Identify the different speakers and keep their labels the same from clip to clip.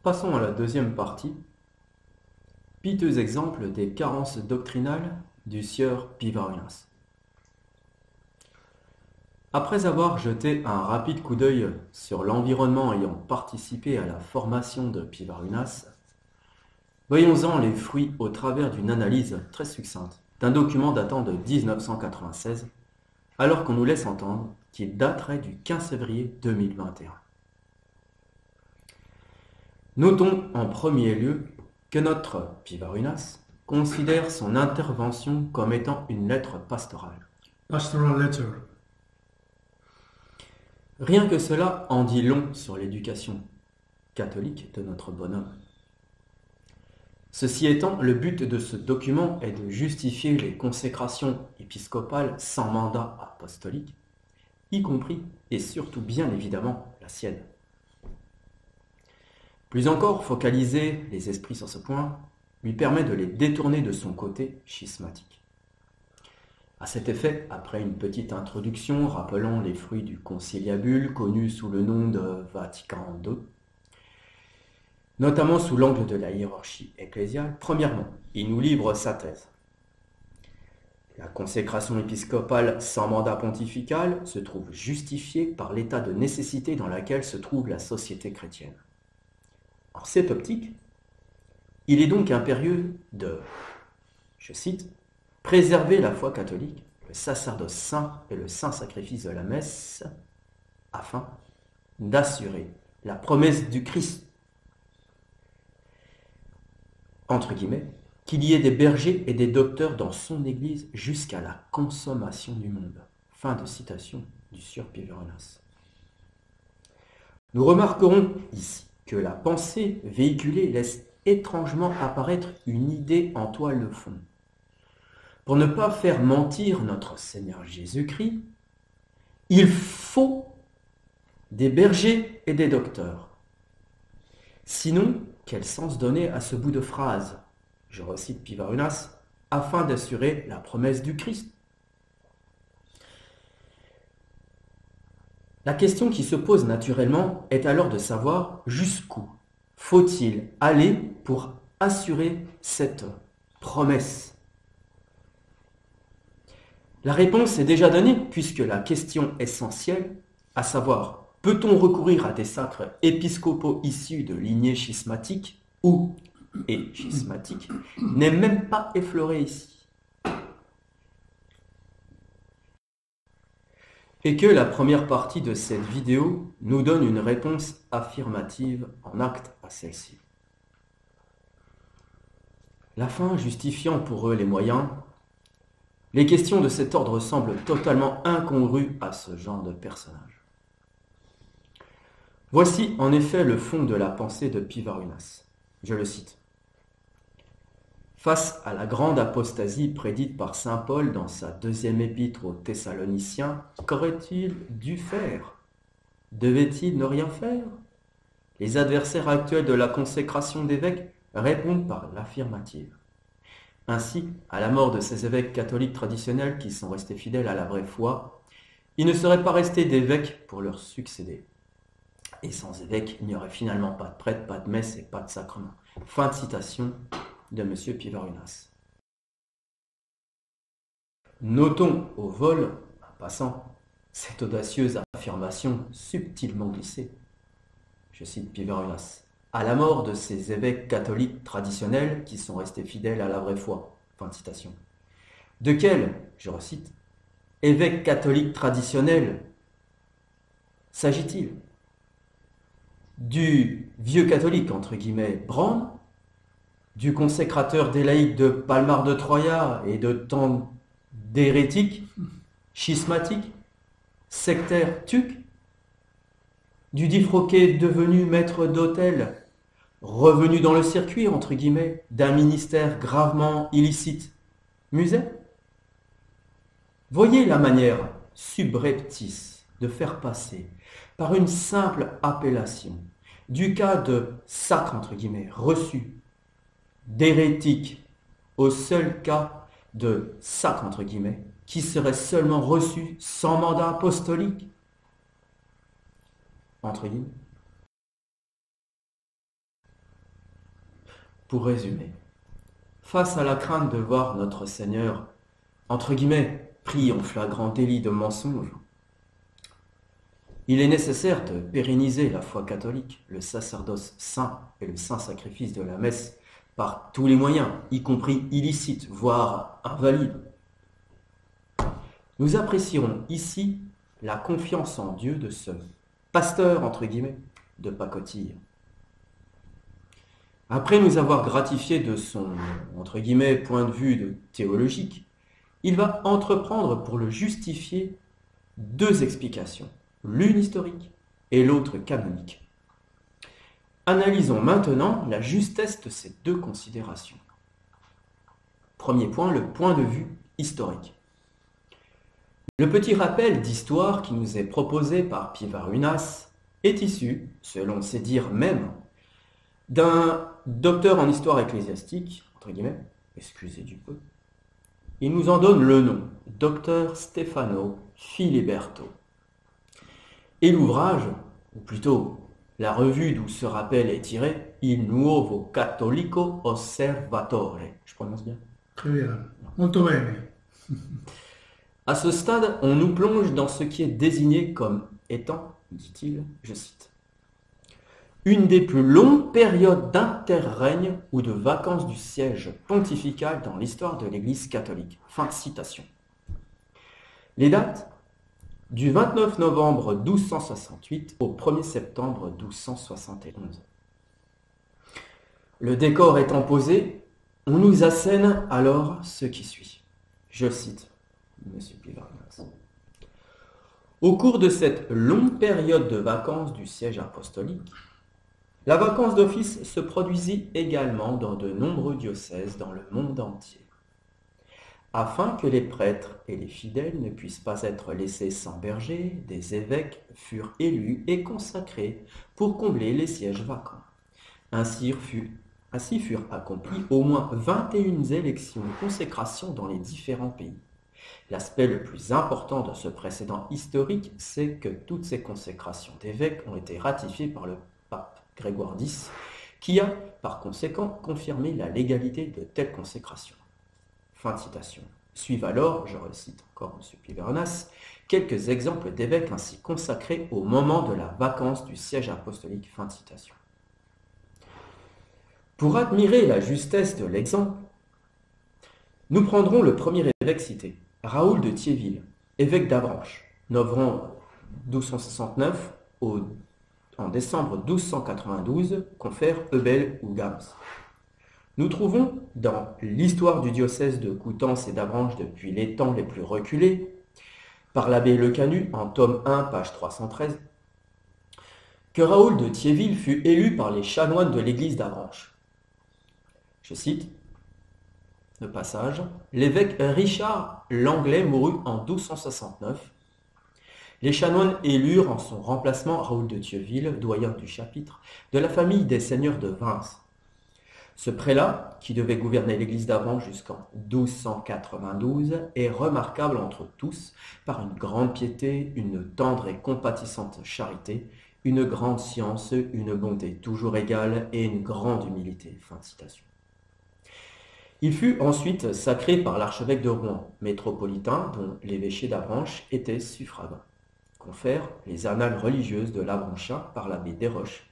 Speaker 1: Passons à la deuxième partie, piteux exemple des carences doctrinales du sieur Pivarinas. Après avoir jeté un rapide coup d'œil sur l'environnement ayant participé à la formation de Pivarinas, voyons-en les fruits au travers d'une analyse très succincte d'un document datant de 1996, alors qu'on nous laisse entendre qu'il daterait du 15 février 2021. Notons en premier lieu que notre Pivarinas considère son intervention comme étant une lettre pastorale.
Speaker 2: Pastoral letter.
Speaker 1: Rien que cela en dit long sur l'éducation catholique de notre bonhomme. Ceci étant, le but de ce document est de justifier les consécrations épiscopales sans mandat apostolique, y compris et surtout bien évidemment la sienne. Plus encore, focaliser les esprits sur ce point lui permet de les détourner de son côté schismatique. À cet effet, après une petite introduction rappelant les fruits du conciliabule connu sous le nom de Vatican II, notamment sous l'angle de la hiérarchie ecclésiale, premièrement, il nous livre sa thèse. La consécration épiscopale sans mandat pontifical se trouve justifiée par l'état de nécessité dans lequel se trouve la société chrétienne. En cette optique, il est donc impérieux de, je cite, « préserver la foi catholique, le sacerdoce saint et le saint sacrifice de la messe, afin d'assurer la promesse du Christ, entre guillemets, qu'il y ait des bergers et des docteurs dans son Église jusqu'à la consommation du monde. » Fin de citation du sieur Pivarinas. Nous remarquerons ici que la pensée véhiculée laisse étrangement apparaître une idée en toile de fond. Pour ne pas faire mentir notre Seigneur Jésus-Christ, il faut des bergers et des docteurs. Sinon, quel sens donner à ce bout de phrase? Je recite Pivarinas, afin d'assurer la promesse du Christ. La question qui se pose naturellement est alors de savoir jusqu'où faut-il aller pour assurer cette promesse. La réponse est déjà donnée puisque la question essentielle, à savoir peut-on recourir à des sacres épiscopaux issus de lignées schismatiques ou schismatiques, n'est même pas effleurée ici. Et que la première partie de cette vidéo nous donne une réponse affirmative en acte à celle-ci. La fin justifiant pour eux les moyens, les questions de cet ordre semblent totalement incongrues à ce genre de personnage. Voici en effet le fond de la pensée de Pivarinas. Je le cite. Face à la grande apostasie prédite par saint Paul dans sa deuxième épître aux Thessaloniciens, qu'aurait-il dû faire? Devait-il ne rien faire? Les adversaires actuels de la consécration d'évêques répondent par l'affirmative. Ainsi, à la mort de ces évêques catholiques traditionnels qui sont restés fidèles à la vraie foi, il ne serait pas resté d'évêques pour leur succéder. Et sans évêque, il n'y aurait finalement pas de prêtre, pas de messe et pas de sacrement. Fin de citation de M. Pivarinas. Notons au vol, en passant, cette audacieuse affirmation subtilement glissée. Je cite Pivarinas. À la mort de ces évêques catholiques traditionnels qui sont restés fidèles à la vraie foi. Fin de citation. De quels, je recite, évêques catholiques traditionnels s'agit-il? Du vieux catholique, entre guillemets, Brand, du consécrateur des laïcs de Palmar de Troya et de tant d'hérétiques, schismatiques, sectaires tucs, du diffroqué devenu maître d'hôtel, revenu dans le circuit, entre guillemets, d'un ministère gravement illicite, Muset? Voyez la manière subreptice de faire passer, par une simple appellation, du cas de sacre, entre guillemets, reçu, d'hérétique, au seul cas de sacre, entre guillemets, qui serait seulement reçu sans mandat apostolique, entre guillemets. Pour résumer, face à la crainte de voir notre Seigneur, entre guillemets, pris en flagrant délit de mensonge, il est nécessaire de pérenniser la foi catholique, le sacerdoce saint et le saint sacrifice de la messe par tous les moyens, y compris illicites, voire invalides. Nous apprécierons ici la confiance en Dieu de ce pasteur, entre guillemets, de pacotille. Après nous avoir gratifié de son, entre guillemets, point de vue théologique, il va entreprendre pour le justifier deux explications, l'une historique et l'autre canonique. Analysons maintenant la justesse de ces deux considérations. Premier point, le point de vue historique. Le petit rappel d'histoire qui nous est proposé par Pivarunas est issu, selon ses dires mêmes, d'un docteur en histoire ecclésiastique, entre guillemets, excusez du peu. Il nous en donne le nom, docteur Stefano Filiberto. Et l'ouvrage, ou plutôt la revue d'où ce rappel est tiré, Il Nuovo Cattolico Osservatore. Je prononce bien?
Speaker 2: Très bien, molto bene.
Speaker 1: À ce stade, on nous plonge dans ce qui est désigné comme étant, dit-il, je cite, une des plus longues périodes d'interrègne ou de vacances du siège pontifical dans l'histoire de l'Église catholique. Fin de citation. Les dates du 29 novembre 1268 au 1er septembre 1271. Le décor étant posé, on nous assène alors ce qui suit. Je cite M. Pivarunas. Au cours de cette longue période de vacances du siège apostolique, la vacance d'office se produisit également dans de nombreux diocèses dans le monde entier. Afin que les prêtres et les fidèles ne puissent pas être laissés sans berger, des évêques furent élus et consacrés pour combler les sièges vacants. Ainsi furent accomplies au moins 21 élections de consécration dans les différents pays. L'aspect le plus important de ce précédent historique, c'est que toutes ces consécrations d'évêques ont été ratifiées par le pape Grégoire X, qui a par conséquent confirmé la légalité de telles consécrations. Fin de citation. Suivent alors, je recite encore M. Pivarunas, quelques exemples d'évêques ainsi consacrés au moment de la vacance du siège apostolique. Fin de citation. Pour admirer la justesse de l'exemple, nous prendrons le premier évêque cité, Raoul de Thiéville, évêque d'Avranches, novembre 1269 en décembre 1292, confère Eubel ou Gams. Nous trouvons dans l'histoire du diocèse de Coutances et d'Avranches depuis les temps les plus reculés, par l'abbé Lecanu en tome 1, page 313, que Raoul de Thiéville fut élu par les chanoines de l'église d'Avranches. Je cite le passage, l'évêque Richard Langlais mourut en 1269. Les chanoines élurent en son remplacement Raoul de Thiéville, doyen du chapitre, de la famille des seigneurs de Vins. Ce prélat, qui devait gouverner l'église d'Avranches jusqu'en 1292, est remarquable entre tous par une grande piété, une tendre et compatissante charité, une grande science, une bonté toujours égale et une grande humilité. Fin de citation. Il fut ensuite sacré par l'archevêque de Rouen, métropolitain dont l'évêché d'Avranches était suffragant. Confère les annales religieuses de l'Avranchin par l'abbé Desroches.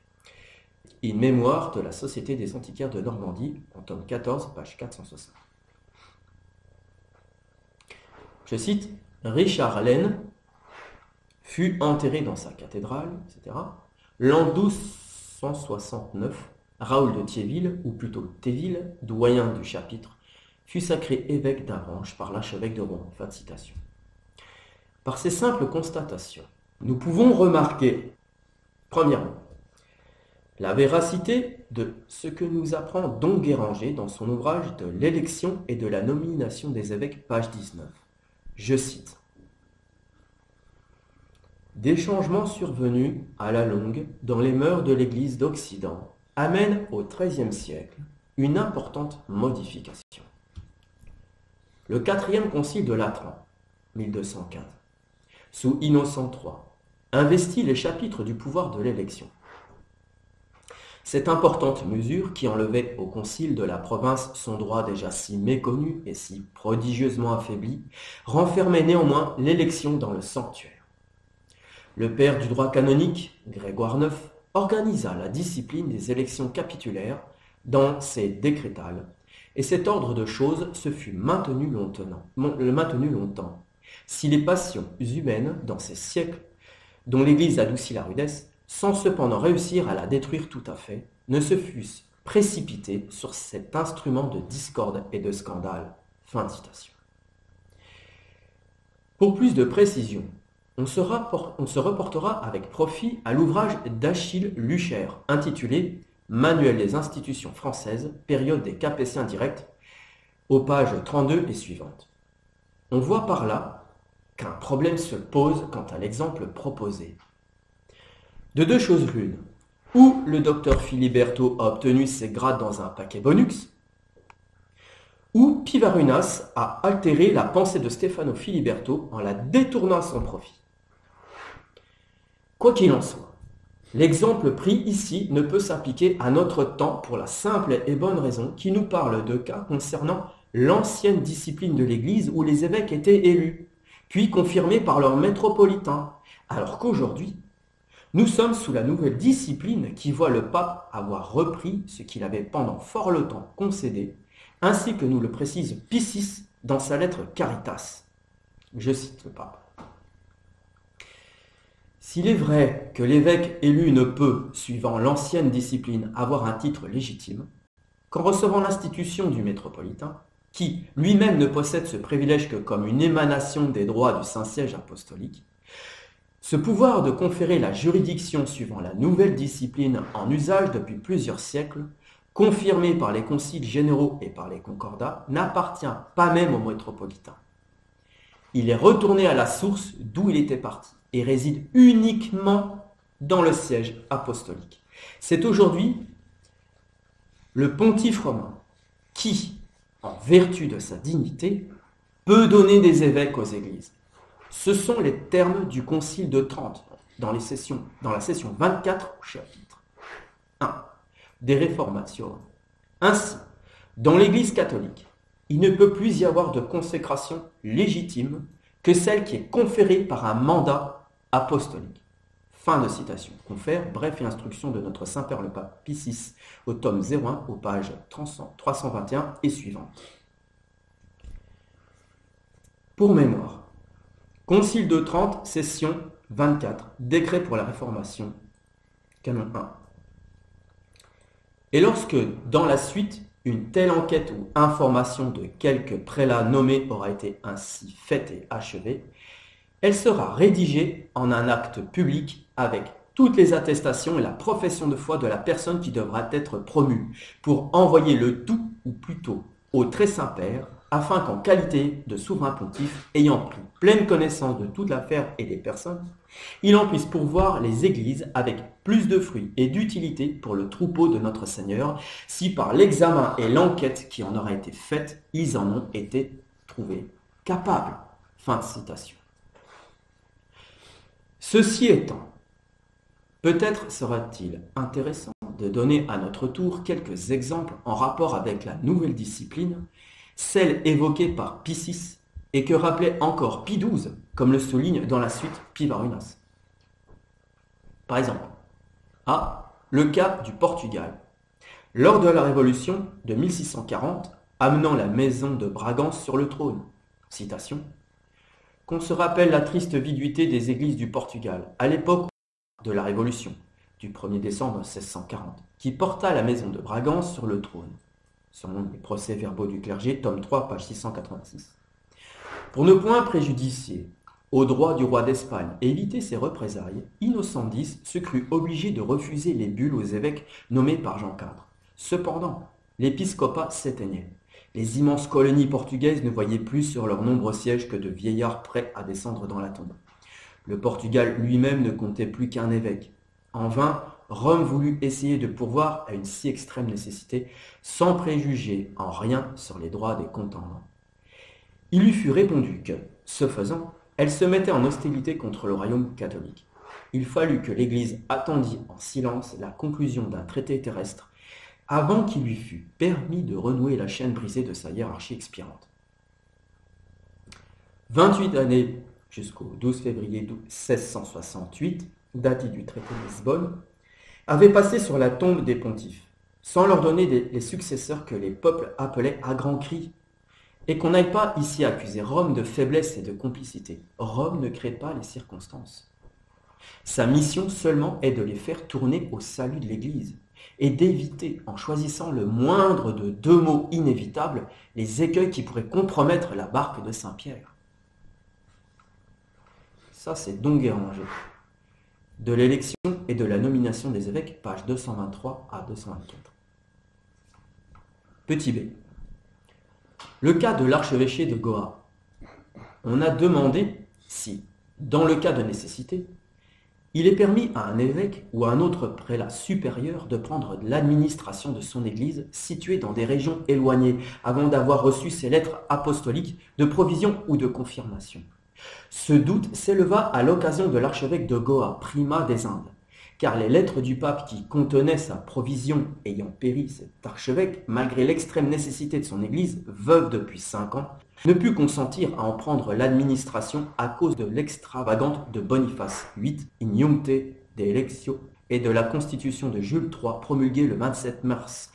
Speaker 1: Une mémoire de la Société des antiquaires de Normandie, en tome 14, page 460. Je cite, Richard Laine fut enterré dans sa cathédrale, etc. L'an 1269, Raoul de Thiéville, ou plutôt Théville, doyen du chapitre, fut sacré évêque d'Avranches par l'archevêque de Rouen. Fin de citation. Par ces simples constatations, nous pouvons remarquer, premièrement, la véracité de ce que nous apprend Don Guéranger dans son ouvrage de l'élection et de la nomination des évêques, page 19. Je cite. Des changements survenus à la longue dans les mœurs de l'Église d'Occident amènent au XIIIe siècle une importante modification. Le quatrième concile de Latran, 1215, sous Innocent III, investit les chapitres du pouvoir de l'élection. Cette importante mesure, qui enlevait au concile de la province son droit déjà si méconnu et si prodigieusement affaibli, renfermait néanmoins l'élection dans le sanctuaire. Le père du droit canonique, Grégoire IX, organisa la discipline des élections capitulaires dans ses décrétales, et cet ordre de choses se fut maintenu longtemps. Si les passions humaines, dans ces siècles, dont l'Église adoucit la rudesse, sans cependant réussir à la détruire tout à fait, ne se fussent précipités sur cet instrument de discorde et de scandale. » Fin de citation. Pour plus de précision, on se reportera avec profit à l'ouvrage d'Achille Lucher, intitulé « Manuel des institutions françaises, période des Capétiens directs », aux pages 32 et suivantes. On voit par là qu'un problème se pose quant à l'exemple proposé. De deux choses l'une, ou le docteur Filiberto a obtenu ses grades dans un paquet bonux, ou Pivarunas a altéré la pensée de Stefano Filiberto en la détournant à son profit. Quoi qu'il en soit, l'exemple pris ici ne peut s'appliquer à notre temps pour la simple et bonne raison qu'il nous parle de cas concernant l'ancienne discipline de l'Église où les évêques étaient élus, puis confirmés par leurs métropolitains, alors qu'aujourd'hui, nous sommes sous la nouvelle discipline qui voit le pape avoir repris ce qu'il avait pendant fort longtemps concédé, ainsi que nous le précise Pie VI dans sa lettre Caritas. Je cite le pape. S'il est vrai que l'évêque élu ne peut, suivant l'ancienne discipline, avoir un titre légitime, qu'en recevant l'institution du métropolitain, qui lui-même ne possède ce privilège que comme une émanation des droits du Saint-Siège apostolique, ce pouvoir de conférer la juridiction suivant la nouvelle discipline en usage depuis plusieurs siècles, confirmé par les conciles généraux et par les concordats, n'appartient pas même au métropolitain. Il est retourné à la source d'où il était parti et réside uniquement dans le siège apostolique. C'est aujourd'hui le pontife romain qui, en vertu de sa dignité, peut donner des évêques aux églises. Ce sont les termes du Concile de Trente, dans la session 24 au chapitre 1 des Réformations. Ainsi, dans l'Église catholique, il ne peut plus y avoir de consécration légitime que celle qui est conférée par un mandat apostolique. Fin de citation. Confère, bref et instruction de notre Saint-Père le Pape Pie VI, au tome 01, aux pages 321 et suivantes. Pour mémoire, Concile de Trente, session 24, décret pour la Réformation, canon 1. Et lorsque, dans la suite, une telle enquête ou information de quelque prélat nommé aura été ainsi faite et achevée, elle sera rédigée en un acte public avec toutes les attestations et la profession de foi de la personne qui devra être promue, pour envoyer le tout, ou plutôt au Très Saint-Père, afin qu'en qualité de souverain pontife, ayant pris pleine connaissance de toute l'affaire et des personnes, il en puisse pourvoir les églises avec plus de fruits et d'utilité pour le troupeau de notre Seigneur, si par l'examen et l'enquête qui en aura été faite, ils en ont été trouvés capables. Fin de citation. Ceci étant, peut-être sera-t-il intéressant de donner à notre tour quelques exemples en rapport avec la nouvelle discipline, celle évoquée par Pie VI et que rappelait encore Pie XII, comme le souligne dans la suite Pivarunas. Par exemple, A. Le cas du Portugal. Lors de la Révolution de 1640, amenant la maison de Bragance sur le trône, citation, qu'on se rappelle la triste viduité des églises du Portugal, à l'époque de la Révolution, du 1er décembre 1640, qui porta la maison de Bragance sur le trône, selon les procès-verbaux du clergé, tome 3, page 686. Pour ne point préjudicier au droit du roi d'Espagne et éviter ses représailles, Innocent X se crut obligé de refuser les bulles aux évêques nommés par Jean IV. Cependant, l'épiscopat s'éteignait. Les immenses colonies portugaises ne voyaient plus sur leurs nombreux sièges que de vieillards prêts à descendre dans la tombe. Le Portugal lui-même ne comptait plus qu'un évêque. En vain, Rome voulut essayer de pourvoir à une si extrême nécessité, sans préjuger en rien sur les droits des contendants. Il lui fut répondu que, ce faisant, elle se mettait en hostilité contre le royaume catholique. il fallut que l'Église attendît en silence la conclusion d'un traité terrestre avant qu'il lui fût permis de renouer la chaîne brisée de sa hiérarchie expirante. 28 années jusqu'au 12 février 1668, date du traité de Lisbonne, avaient passé sur la tombe des pontifes, sans leur donner les successeurs que les peuples appelaient à grands cris. Et qu'on n'aille pas ici accuser Rome de faiblesse et de complicité. Rome ne crée pas les circonstances. Sa mission seulement est de les faire tourner au salut de l'Église et d'éviter, en choisissant le moindre de deux mots inévitables, les écueils qui pourraient compromettre la barque de Saint-Pierre. Ça, c'est Don Guéranger. De l'élection et de la nomination des évêques, pages 223 à 224. Petit b. Le cas de l'archevêché de Goa. On a demandé si, dans le cas de nécessité, il est permis à un évêque ou à un autre prélat supérieur de prendre l'administration de son église située dans des régions éloignées avant d'avoir reçu ses lettres apostoliques de provision ou de confirmation. Ce doute s'éleva à l'occasion de l'archevêque de Goa, primat des Indes, car les lettres du pape qui contenaient sa provision ayant péri cet archevêque, malgré l'extrême nécessité de son église, veuve depuis 5 ans, ne put consentir à en prendre l'administration à cause de l'extravagante de Boniface VIII, Ignumte de Electio, et de la constitution de Jules III promulguée le 27 mars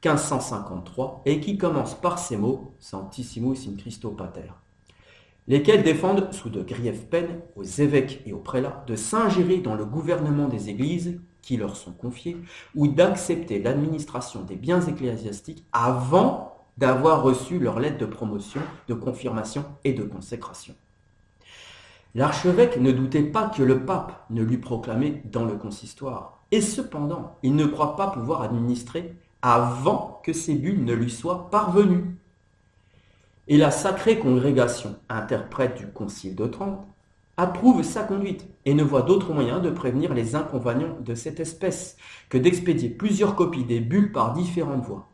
Speaker 1: 1553 et qui commence par ces mots « Sanctissimus in Christo Pater », lesquels défendent, sous de grièves peines, aux évêques et aux prélats de s'ingérer dans le gouvernement des églises qui leur sont confiées ou d'accepter l'administration des biens ecclésiastiques avant d'avoir reçu leur lettre de promotion, de confirmation et de consécration. L'archevêque ne doutait pas que le pape ne l'eût proclamé dans le consistoire, et cependant, il ne croit pas pouvoir administrer avant que ces bulles ne lui soient parvenues. Et la sacrée congrégation, interprète du Concile de Trente, approuve sa conduite et ne voit d'autre moyen de prévenir les inconvénients de cette espèce que d'expédier plusieurs copies des bulles par différentes voies.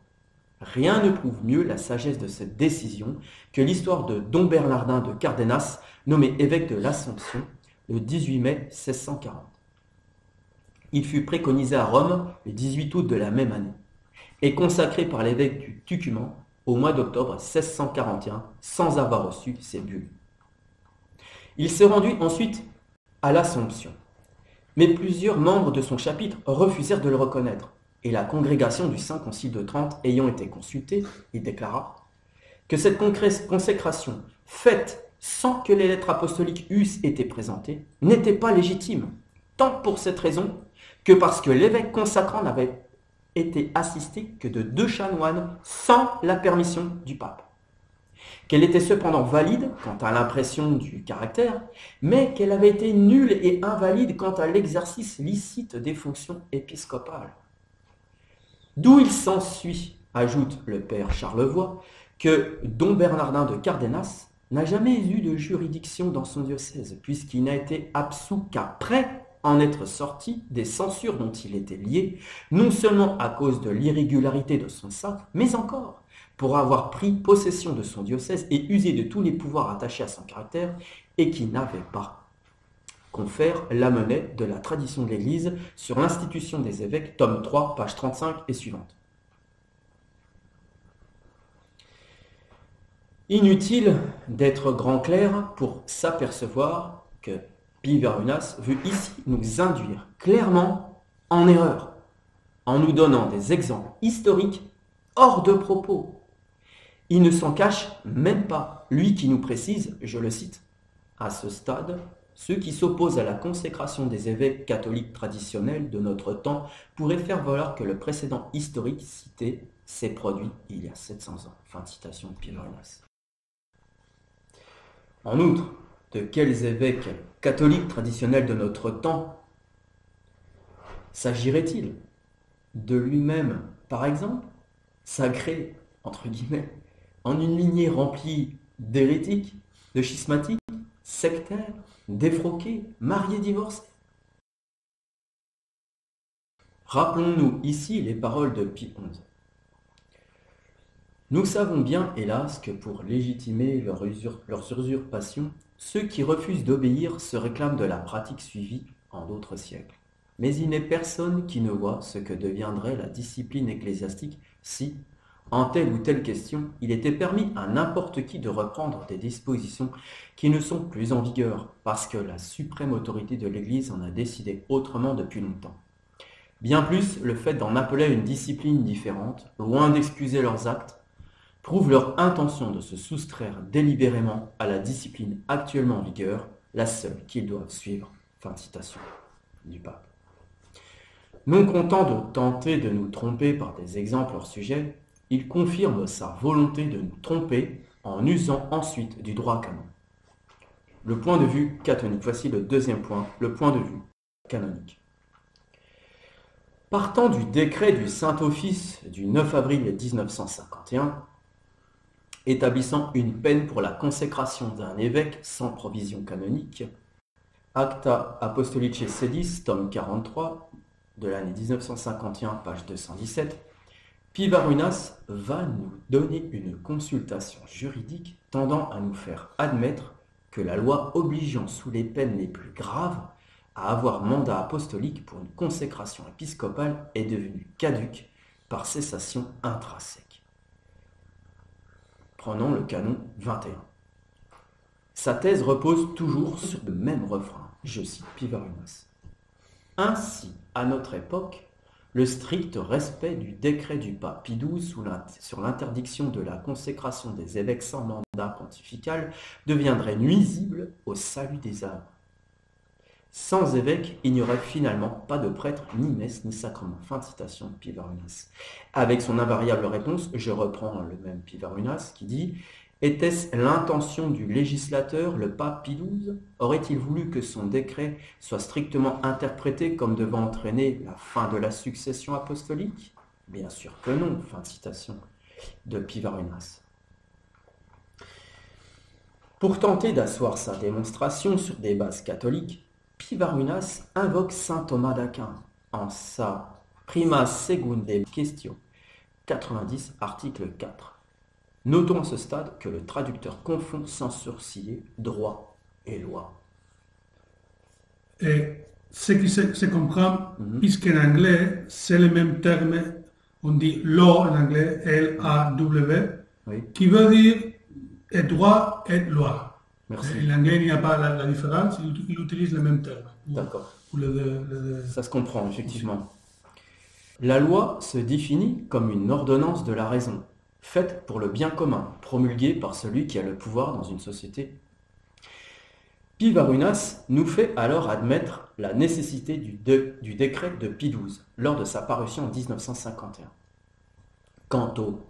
Speaker 1: Rien ne prouve mieux la sagesse de cette décision que l'histoire de Don Bernardin de Cardenas, nommé évêque de l'Assomption le 18 mai 1640. Il fut préconisé à Rome le 18 août de la même année et consacré par l'évêque du Tucuman au mois d'octobre 1641 sans avoir reçu ses bulles. Il se rendit ensuite à l'Assomption, mais plusieurs membres de son chapitre refusèrent de le reconnaître, et la congrégation du Saint Concile de Trente ayant été consultée, il déclara que cette consécration, faite sans que les lettres apostoliques eussent été présentées, n'était pas légitime, tant pour cette raison que parce que l'évêque consacrant n'avait été assisté que de 2 chanoines sans la permission du pape. Qu'elle était cependant valide quant à l'impression du caractère, mais qu'elle avait été nulle et invalide quant à l'exercice licite des fonctions épiscopales. D'où il s'ensuit, ajoute le père Charlevoix, que Don Bernardin de Cardenas n'a jamais eu de juridiction dans son diocèse, puisqu'il n'a été absous qu'après en être sorti des censures dont il était lié, non seulement à cause de l'irrégularité de son sacre, mais encore pour avoir pris possession de son diocèse et usé de tous les pouvoirs attachés à son caractère, et qui n'avait pas confère l'amenet de la tradition de l'Église sur l'institution des évêques, tome 3, page 35 et suivante. Inutile d'être grand clerc pour s'apercevoir que Piverunas veut ici nous induire clairement en erreur, en nous donnant des exemples historiques hors de propos. Il ne s'en cache même pas, lui qui nous précise, je le cite, « À ce stade, ceux qui s'opposent à la consécration des évêques catholiques traditionnels de notre temps pourraient faire valoir que le précédent historique cité s'est produit il y a 700 ans. » Fin de citation de Piverunas. En outre, de quels évêques catholiques traditionnels de notre temps s'agirait-il? De lui-même, par exemple, sacré, entre guillemets, en une lignée remplie d'hérétiques, de schismatiques, sectaires, défroqués, mariés, divorcés. Rappelons-nous ici les paroles de Pie XI. Nous savons bien, hélas, que pour légitimer leurs usurpations, ceux qui refusent d'obéir se réclament de la pratique suivie en d'autres siècles. Mais il n'est personne qui ne voit ce que deviendrait la discipline ecclésiastique si, en telle ou telle question, il était permis à n'importe qui de reprendre des dispositions qui ne sont plus en vigueur, parce que la suprême autorité de l'Église en a décidé autrement depuis longtemps. Bien plus, le fait d'en appeler à une discipline différente, loin d'excuser leurs actes, prouve leur intention de se soustraire délibérément à la discipline actuellement en vigueur, la seule qu'ils doivent suivre. Fin de citation du pape. Non content de tenter de nous tromper par des exemples hors sujet, il confirme sa volonté de nous tromper en usant ensuite du droit canon. Le point de vue canonique. Voici le deuxième point, le point de vue canonique. Partant du décret du Saint-Office du 9 avril 1951, établissant une peine pour la consécration d'un évêque sans provision canonique, Acta Apostolicae Sedis, tome 43, de l'année 1951, page 217, Pivarunas va nous donner une consultation juridique tendant à nous faire admettre que la loi obligeant sous les peines les plus graves à avoir mandat apostolique pour une consécration épiscopale est devenue caduque par cessation intrinsèque. Prenons le canon 21. Sa thèse repose toujours sur le même refrain, je cite Pivarunas. Ainsi, à notre époque, le strict respect du décret du pape Pie XII sur l'interdiction de la consécration des évêques sans mandat pontifical deviendrait nuisible au salut des âmes. Sans évêque, il n'y aurait finalement pas de prêtre, ni messe, ni sacrement. Fin de citation de Pivarunas. Avec son invariable réponse, je reprends le même Pivarunas qui dit « Était-ce l'intention du législateur, le pape Pie XII? Aurait-il voulu que son décret soit strictement interprété comme devant entraîner la fin de la succession apostolique? Bien sûr que non. » Fin de citation de Pivarunas. Pour tenter d'asseoir sa démonstration sur des bases catholiques, Pivarunas invoque saint Thomas d'Aquin en sa Prima Secundae Question 90, article 4. Notons à ce stade que le traducteur confond sans sourciller droit et loi.
Speaker 2: Et ce qui se comprend, puisqu'en anglais, c'est le même terme, on dit law en anglais, L-A-W,
Speaker 1: Oui,
Speaker 2: qui veut dire et droit et loi.
Speaker 1: merci.
Speaker 2: En anglais, il n'y a pas la différence, il utilise le même terme.
Speaker 1: D'accord.
Speaker 2: Pour les deux.
Speaker 1: Ça se comprend, effectivement. La loi se définit comme une ordonnance de la raison, faite pour le bien commun, promulguée par celui qui a le pouvoir dans une société. Pivarunas nous fait alors admettre la nécessité du décret de Pie XII lors de sa parution en 1951. Quant au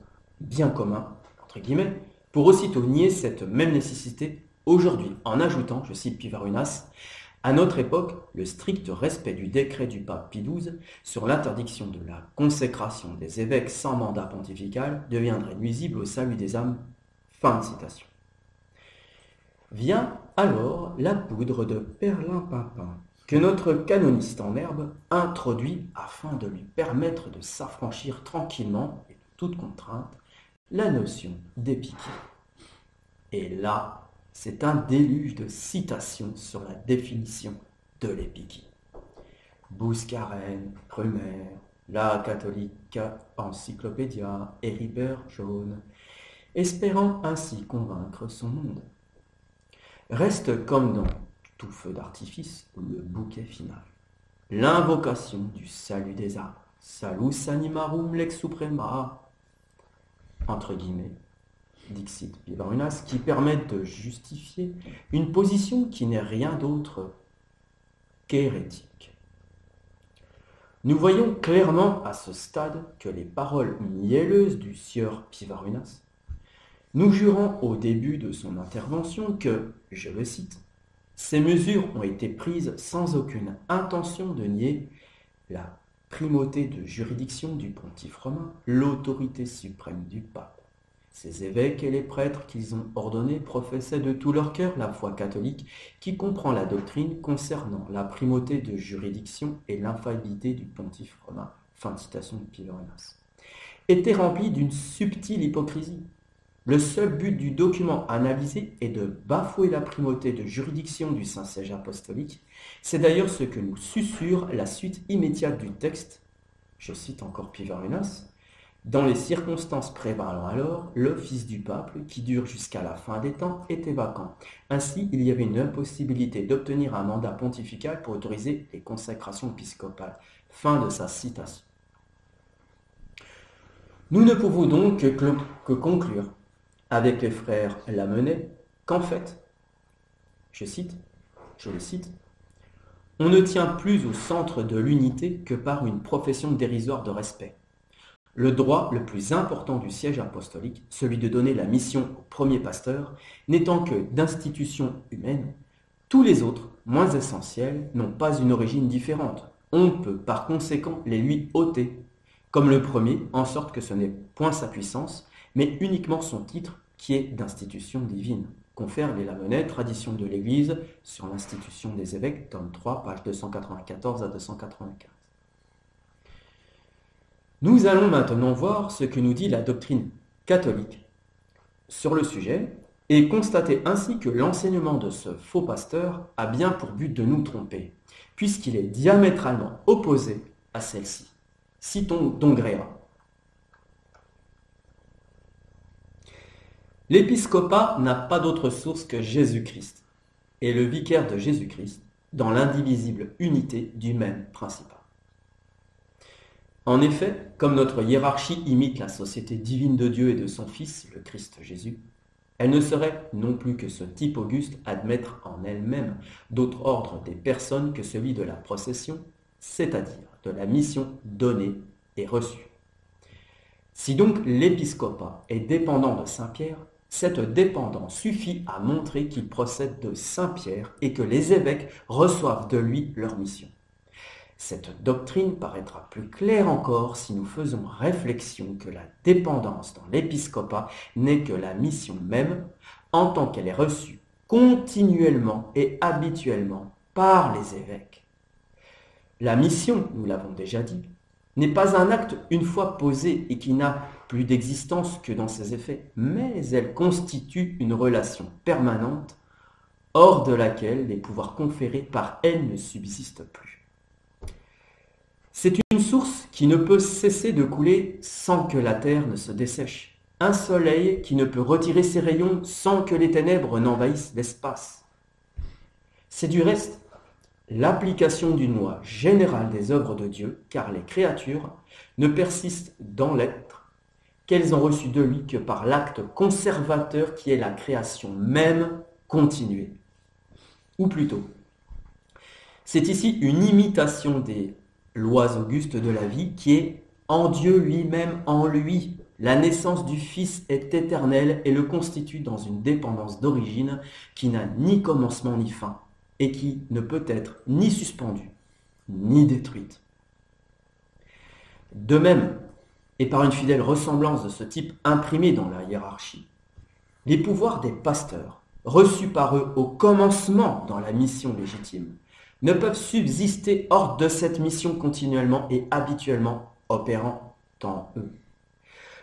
Speaker 1: bien commun, entre guillemets, pour aussitôt nier cette même nécessité aujourd'hui en ajoutant, je cite Pivarunas, à notre époque, le strict respect du décret du pape Pie XII sur l'interdiction de la consécration des évêques sans mandat pontifical deviendrait nuisible au salut des âmes. Fin de citation. Vient alors la poudre de perlimpinpin que notre canoniste en herbe introduit afin de lui permettre de s'affranchir tranquillement et de toute contrainte la notion d'épiquie. Et là, c'est un déluge de citations sur la définition de l'épiquie. Bouscarène, Brumer, La Catholica Encyclopédia, Héribert Jaune, espérant ainsi convaincre son monde. Reste comme dans tout feu d'artifice le bouquet final. L'invocation du salut des âmes. Salus animarum lex suprema. Entre guillemets. Dixit Pivarunas, qui permettent de justifier une position qui n'est rien d'autre qu'hérétique. Nous voyons clairement à ce stade que les paroles mielleuses du sieur Pivarunas, nous jurant au début de son intervention que, je le cite, ces mesures ont été prises sans aucune intention de nier la primauté de juridiction du pontife romain, l'autorité suprême du pape. Ces évêques et les prêtres qu'ils ont ordonnés professaient de tout leur cœur la foi catholique qui comprend la doctrine concernant la primauté de juridiction et l'infaillibilité du pontife romain. Fin de citation de Pivarunas. Était remplie d'une subtile hypocrisie. Le seul but du document analysé est de bafouer la primauté de juridiction du Saint-Siège apostolique. C'est d'ailleurs ce que nous susurre la suite immédiate du texte. Je cite encore Pivarinas. Dans les circonstances prévalant alors, l'office du pape, qui dure jusqu'à la fin des temps, était vacant. Ainsi, il y avait une impossibilité d'obtenir un mandat pontifical pour autoriser les consécrations épiscopales. Fin de sa citation. Nous ne pouvons donc que conclure avec les frères Lamennais qu'en fait, je le cite, on ne tient plus au centre de l'unité que par une profession dérisoire de respect. Le droit le plus important du siège apostolique, celui de donner la mission au premier pasteur, n'étant que d'institution humaine, tous les autres, moins essentiels, n'ont pas une origine différente. On peut par conséquent les lui ôter, comme le premier, en sorte que ce n'est point sa puissance, mais uniquement son titre qui est d'institution divine. Confère les Lamennais, Tradition de l'Église, sur l'institution des évêques, tome 3, page 294 à 295. Nous allons maintenant voir ce que nous dit la doctrine catholique sur le sujet et constater ainsi que l'enseignement de ce faux pasteur a bien pour but de nous tromper, puisqu'il est diamétralement opposé à celle-ci. Citons Dongréa. L'épiscopat n'a pas d'autre source que Jésus-Christ et le vicaire de Jésus-Christ dans l'indivisible unité du même principal. En effet, comme notre hiérarchie imite la société divine de Dieu et de son Fils, le Christ Jésus, elle ne saurait non plus que ce type auguste admettre en elle-même d'autre ordre des personnes que celui de la procession, c'est-à-dire de la mission donnée et reçue. Si donc l'épiscopat est dépendant de Saint-Pierre, cette dépendance suffit à montrer qu'il procède de Saint-Pierre et que les évêques reçoivent de lui leur mission. Cette doctrine paraîtra plus claire encore si nous faisons réflexion que la dépendance dans l'épiscopat n'est que la mission même, en tant qu'elle est reçue continuellement et habituellement par les évêques. La mission, nous l'avons déjà dit, n'est pas un acte une fois posé et qui n'a plus d'existence que dans ses effets, mais elle constitue une relation permanente, hors de laquelle les pouvoirs conférés par elle ne subsistent plus. C'est une source qui ne peut cesser de couler sans que la terre ne se dessèche, un soleil qui ne peut retirer ses rayons sans que les ténèbres n'envahissent l'espace. C'est du reste l'application d'une loi générale des œuvres de Dieu, car les créatures ne persistent dans l'être qu'elles ont reçu de lui que par l'acte conservateur qui est la création même continuée. Ou plutôt, c'est ici une imitation des lois augustes de la vie qui est en Dieu lui-même, en lui. La naissance du Fils est éternelle et le constitue dans une dépendance d'origine qui n'a ni commencement ni fin et qui ne peut être ni suspendue ni détruite. De même, et par une fidèle ressemblance de ce type imprimé dans la hiérarchie, les pouvoirs des pasteurs, reçus par eux au commencement dans la mission légitime, ne peuvent subsister hors de cette mission continuellement et habituellement opérant en eux.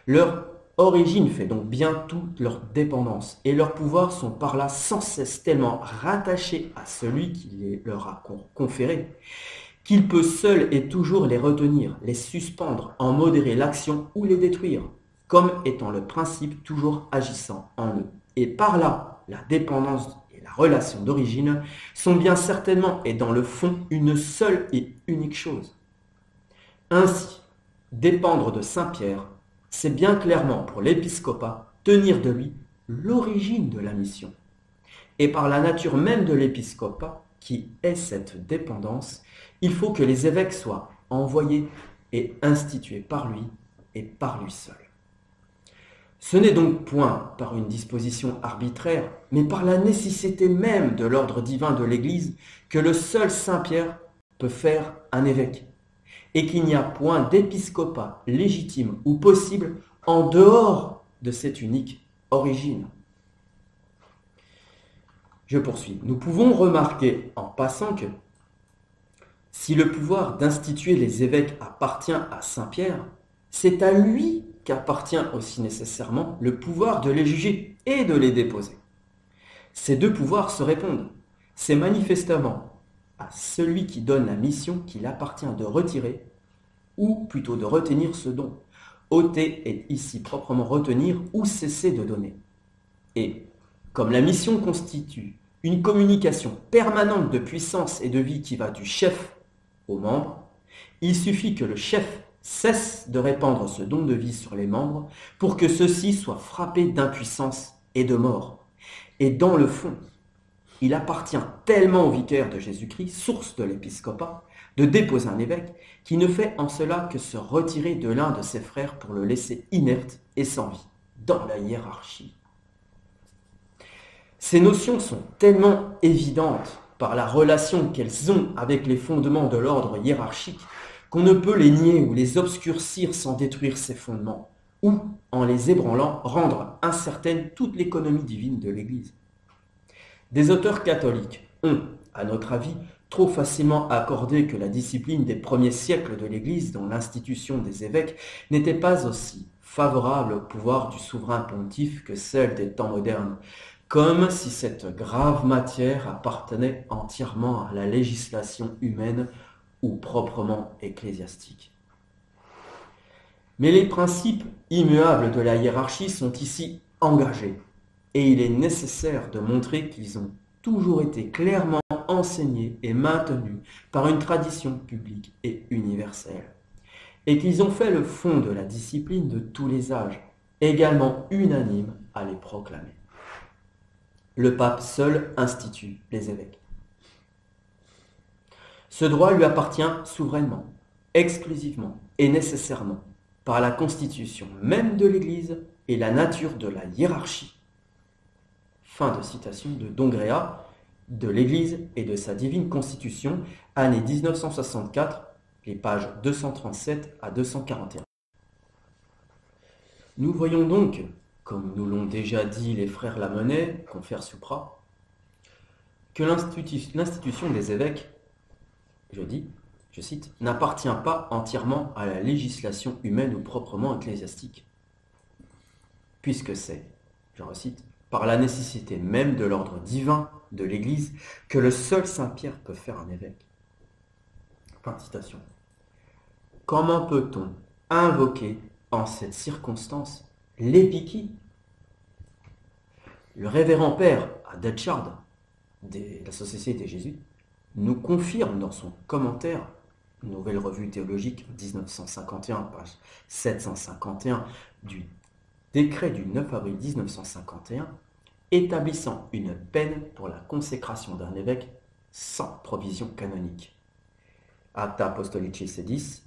Speaker 1: Leur origine fait donc bien toute leur dépendance et leurs pouvoirs sont par là sans cesse tellement rattachés à celui qui les leur a conférés qu'il peut seul et toujours les retenir, les suspendre, en modérer l'action ou les détruire, comme étant le principe toujours agissant en eux. Et par là, la dépendance et la relation d'origine sont bien certainement et dans le fond une seule et unique chose. Ainsi, dépendre de Saint-Pierre, c'est bien clairement pour l'épiscopat tenir de lui l'origine de la mission. Et par la nature même de l'épiscopat, qui est cette dépendance, il faut que les évêques soient envoyés et institués par lui et par lui seul. Ce n'est donc point par une disposition arbitraire, mais par la nécessité même de l'ordre divin de l'Église que le seul Saint-Pierre peut faire un évêque, et qu'il n'y a point d'épiscopat légitime ou possible en dehors de cette unique origine. Je poursuis. Nous pouvons remarquer en passant que si le pouvoir d'instituer les évêques appartient à Saint-Pierre, c'est à lui qu'appartient aussi nécessairement le pouvoir de les juger et de les déposer. Ces deux pouvoirs se répondent. C'est manifestement à celui qui donne la mission qu'il appartient de retirer, ou plutôt de retenir ce don. Ôter est ici proprement retenir ou cesser de donner. Et, comme la mission constitue une communication permanente de puissance et de vie qui va du chef aux membres, il suffit que le chef cesse de répandre ce don de vie sur les membres pour que ceux-ci soient frappés d'impuissance et de mort. Et dans le fond, il appartient tellement au vicaire de Jésus-Christ, source de l'épiscopat, de déposer un évêque qui ne fait en cela que se retirer de l'un de ses frères pour le laisser inerte et sans vie, dans la hiérarchie. Ces notions sont tellement évidentes par la relation qu'elles ont avec les fondements de l'ordre hiérarchique qu'on ne peut les nier ou les obscurcir sans détruire ces fondements, ou, en les ébranlant, rendre incertaine toute l'économie divine de l'Église. Des auteurs catholiques ont, à notre avis, trop facilement accordé que la discipline des premiers siècles de l'Église, dont l'institution des évêques, n'était pas aussi favorable au pouvoir du souverain pontife que celle des temps modernes, comme si cette grave matière appartenait entièrement à la législation humaine ou proprement ecclésiastique. Mais les principes immuables de la hiérarchie sont ici engagés, et il est nécessaire de montrer qu'ils ont toujours été clairement enseignés et maintenus par une tradition publique et universelle, et qu'ils ont fait le fond de la discipline de tous les âges, également unanime à les proclamer. Le pape seul institue les évêques. Ce droit lui appartient souverainement, exclusivement et nécessairement par la constitution même de l'Église et la nature de la hiérarchie. Fin de citation de Dongréa, de l'Église et de sa divine constitution, année 1964, les pages 237 à 241. Nous voyons donc, comme nous l'ont déjà dit les frères Lamennais, confrères Supra, que l'institution des évêques, je cite, n'appartient pas entièrement à la législation humaine ou proprement ecclésiastique, puisque c'est, je recite, par la nécessité même de l'ordre divin de l'Église que le seul Saint-Pierre peut faire un évêque. Fin de citation. Comment peut-on invoquer en cette circonstance l'épiquie? Le révérend père à Detchard, de la Société des Jésuites, nous confirme dans son commentaire, Nouvelle Revue Théologique 1951, page 751, du décret du 9 avril 1951, établissant une peine pour la consécration d'un évêque sans provision canonique. Acta Apostolicis Sedis,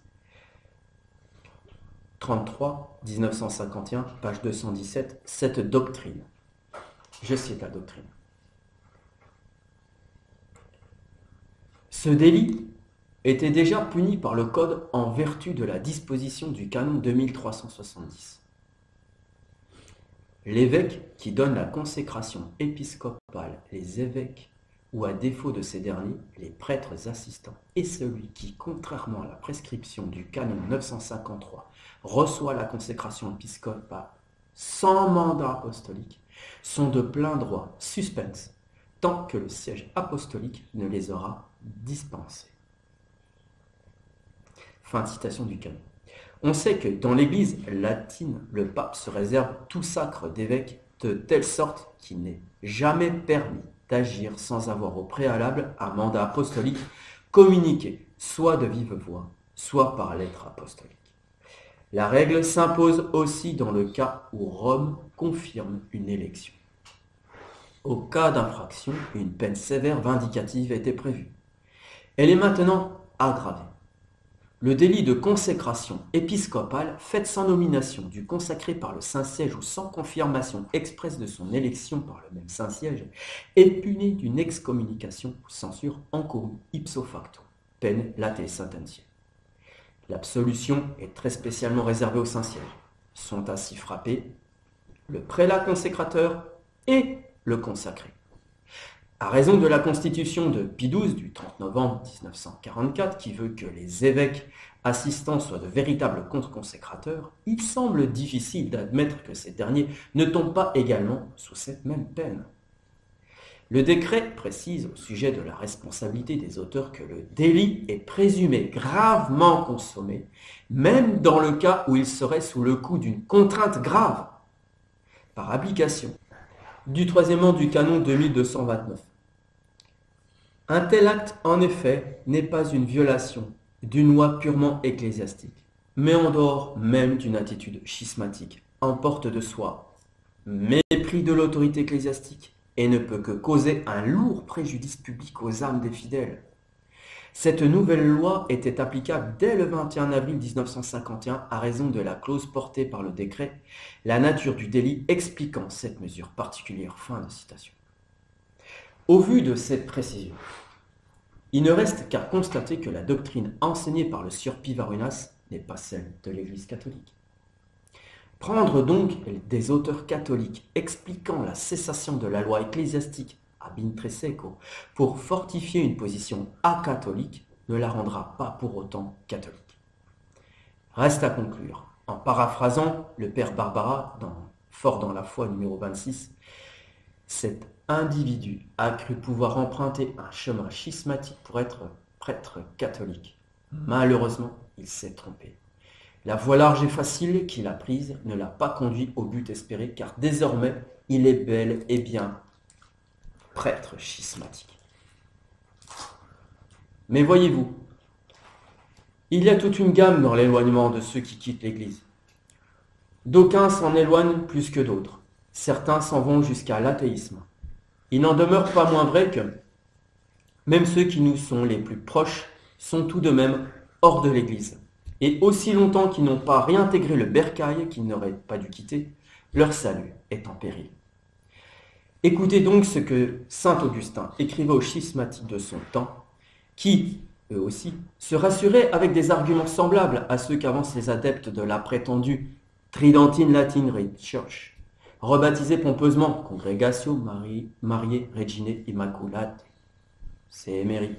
Speaker 1: 33, 1951, page 217, cette doctrine. Je cite la doctrine. Ce délit était déjà puni par le Code en vertu de la disposition du canon 2370. L'évêque qui donne la consécration épiscopale, les évêques, ou à défaut de ces derniers, les prêtres assistants, et celui qui, contrairement à la prescription du canon 953, reçoit la consécration épiscopale sans mandat apostolique, sont de plein droit suspens, tant que le siège apostolique ne les aura dispensés. Fin de citation du canon. On sait que dans l'Église latine, le pape se réserve tout sacre d'évêque de telle sorte qu'il n'est jamais permis d'agir sans avoir au préalable un mandat apostolique communiqué, soit de vive voix, soit par lettre apostolique. La règle s'impose aussi dans le cas où Rome confirme une élection. Au cas d'infraction, une peine sévère vindicative était prévue. Elle est maintenant aggravée. Le délit de consécration épiscopale faite sans nomination du consacré par le Saint-Siège ou sans confirmation expresse de son élection par le même Saint-Siège est puni d'une excommunication ou censure encourue ipso facto, peine latae sententiae. L'absolution est très spécialement réservée au Saint-Siège. Sont ainsi frappés le prélat consécrateur et le consacré. À raison de la constitution de Pie XII du 30 novembre 1944, qui veut que les évêques assistant soit de véritables contre-consécrateurs, il semble difficile d'admettre que ces derniers ne tombent pas également sous cette même peine. Le décret précise au sujet de la responsabilité des auteurs que le délit est présumé gravement consommé, même dans le cas où il serait sous le coup d'une contrainte grave. Par application du troisièmement du canon 2229. Un tel acte, en effet, n'est pas une violation d'une loi purement ecclésiastique, mais en dehors même d'une attitude schismatique, emporte de soi mépris de l'autorité ecclésiastique et ne peut que causer un lourd préjudice public aux âmes des fidèles. Cette nouvelle loi était applicable dès le 21 avril 1951 à raison de la clause portée par le décret, la nature du délit expliquant cette mesure particulière. Fin de citation. Au vu de cette précision, il ne reste qu'à constater que la doctrine enseignée par le sieur Pivarunas n'est pas celle de l'Église catholique. Prendre donc des auteurs catholiques expliquant la cessation de la loi ecclésiastique ab intreseco pour fortifier une position acatholique ne la rendra pas pour autant catholique. Reste à conclure, en paraphrasant le père Barbara dans Fort dans la foi numéro 26, cet individu a cru pouvoir emprunter un chemin schismatique pour être prêtre catholique. Malheureusement, il s'est trompé. La voie large et facile qu'il a prise ne l'a pas conduit au but espéré, car désormais, il est bel et bien prêtre schismatique. Mais voyez-vous, il y a toute une gamme dans l'éloignement de ceux qui quittent l'Église. D'aucuns s'en éloignent plus que d'autres. Certains s'en vont jusqu'à l'athéisme. Il n'en demeure pas moins vrai que même ceux qui nous sont les plus proches sont tout de même hors de l'Église. Et aussi longtemps qu'ils n'ont pas réintégré le bercail qu'ils n'auraient pas dû quitter, leur salut est en péril. Écoutez donc ce que saint Augustin écrivait aux schismatiques de son temps, qui, eux aussi, se rassuraient avec des arguments semblables à ceux qu'avancent les adeptes de la prétendue Tridentine Latin Church, rebaptisée pompeusement Congregatio Mariae Reginae Immaculate, c'est Émery.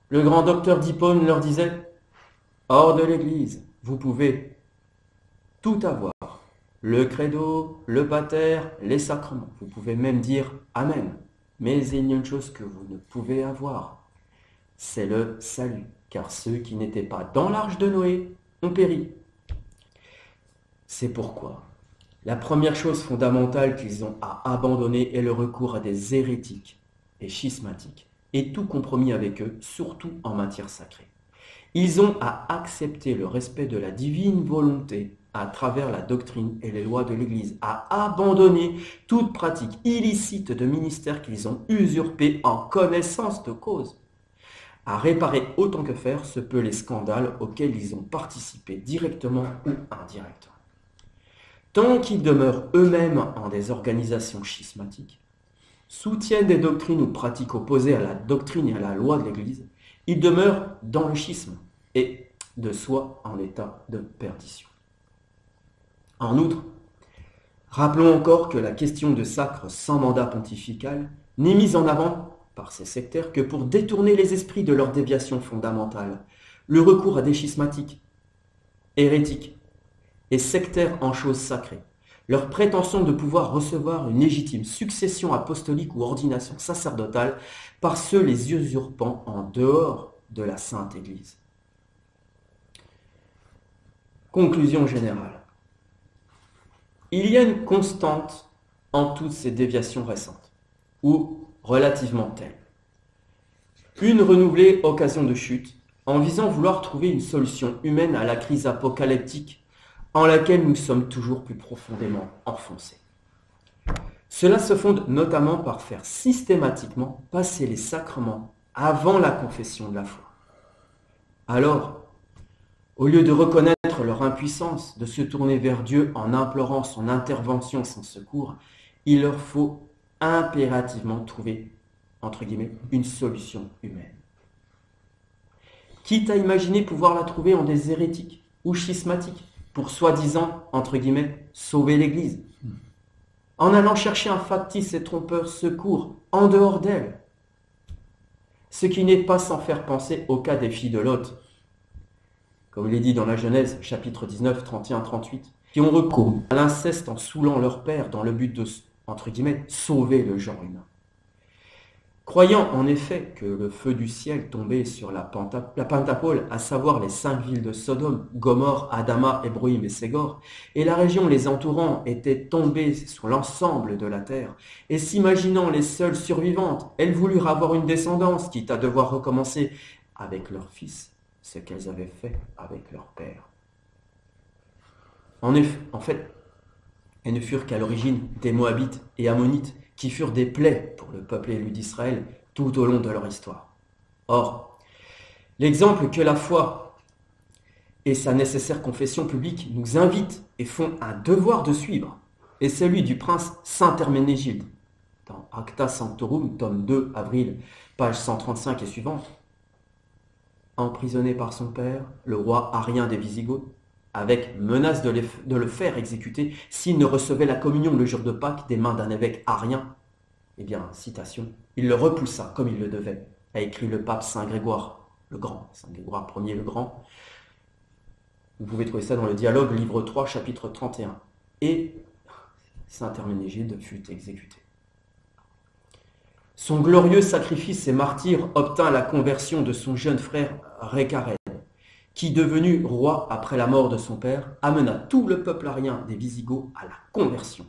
Speaker 1: Le grand docteur d'Hippone leur disait: hors de l'Église, vous pouvez tout avoir. Le credo, le pater, les sacrements. Vous pouvez même dire Amen. Mais il y a une chose que vous ne pouvez avoir. C'est le salut. Car ceux qui n'étaient pas dans l'arche de Noé ont péri. C'est pourquoi la première chose fondamentale qu'ils ont à abandonner est le recours à des hérétiques et schismatiques, et tout compromis avec eux, surtout en matière sacrée. Ils ont à accepter le respect de la divine volonté à travers la doctrine et les lois de l'Église, à abandonner toute pratique illicite de ministère qu'ils ont usurpé en connaissance de cause, à réparer autant que faire se peut les scandales auxquels ils ont participé directement ou indirectement. Tant qu'ils demeurent eux-mêmes en des organisations schismatiques, soutiennent des doctrines ou pratiques opposées à la doctrine et à la loi de l'Église, ils demeurent dans le schisme et de soi en état de perdition. En outre, rappelons encore que la question de sacre sans mandat pontifical n'est mise en avant par ces sectaires que pour détourner les esprits de leur déviation fondamentale, le recours à des schismatiques, hérétiques et sectaires en choses sacrées, leur prétention de pouvoir recevoir une légitime succession apostolique ou ordination sacerdotale par ceux les usurpant en dehors de la Sainte Église. Conclusion générale. Il y a une constante en toutes ces déviations récentes, ou relativement telles. Une renouvelée occasion de chute, en visant vouloir trouver une solution humaine à la crise apocalyptique en laquelle nous sommes toujours plus profondément enfoncés. Cela se fonde notamment par faire systématiquement passer les sacrements avant la confession de la foi. Alors, au lieu de reconnaître leur impuissance, de se tourner vers Dieu en implorant son intervention sans secours, il leur faut impérativement trouver, entre guillemets, une solution humaine. Quitte à imaginer pouvoir la trouver en des hérétiques ou schismatiques, pour soi-disant, entre guillemets, sauver l'Église, en allant chercher un factice et trompeur secours en dehors d'elle. Ce qui n'est pas sans faire penser au cas des filles de Lot, comme il est dit dans la Genèse, chapitre 19, 31-38, qui ont recours à l'inceste en saoulant leur père dans le but de, entre guillemets, sauver le genre humain. Croyant en effet que le feu du ciel tombait sur la Pentapole, à savoir les 5 villes de Sodome, Gomorrhe, Adama, Ébroïm et Ségor, et la région les entourant étaient tombées sur l'ensemble de la terre, et s'imaginant les seules survivantes, elles voulurent avoir une descendance, quitte à devoir recommencer avec leur fils ce qu'elles avaient fait avec leur père. En fait, elles ne furent qu'à l'origine des Moabites et Ammonites, qui furent des plaies pour le peuple élu d'Israël tout au long de leur histoire. Or, l'exemple que la foi et sa nécessaire confession publique nous invitent et font un devoir de suivre est celui du prince Saint Herménégilde, dans Acta Sanctorum, tome 2, avril, page 135 et suivante. Emprisonné par son père, le roi arien des Visigoths, avec menace de le faire exécuter s'il ne recevait la communion le jour de Pâques des mains d'un évêque arien. Eh bien, citation, il le repoussa comme il le devait, a écrit le pape Saint Grégoire le Grand, Saint Grégoire Ier le Grand. Vous pouvez trouver ça dans le Dialogue, livre 3, chapitre 31. Et Saint Herménégilde fut exécuté. Son glorieux sacrifice et martyre obtint la conversion de son jeune frère Récarède, qui, devenu roi après la mort de son père, amena tout le peuple arien des Visigoths à la conversion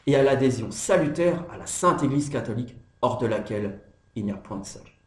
Speaker 1: et à l'adhésion salutaire à la Sainte Église catholique, hors de laquelle il n'y a point de salut.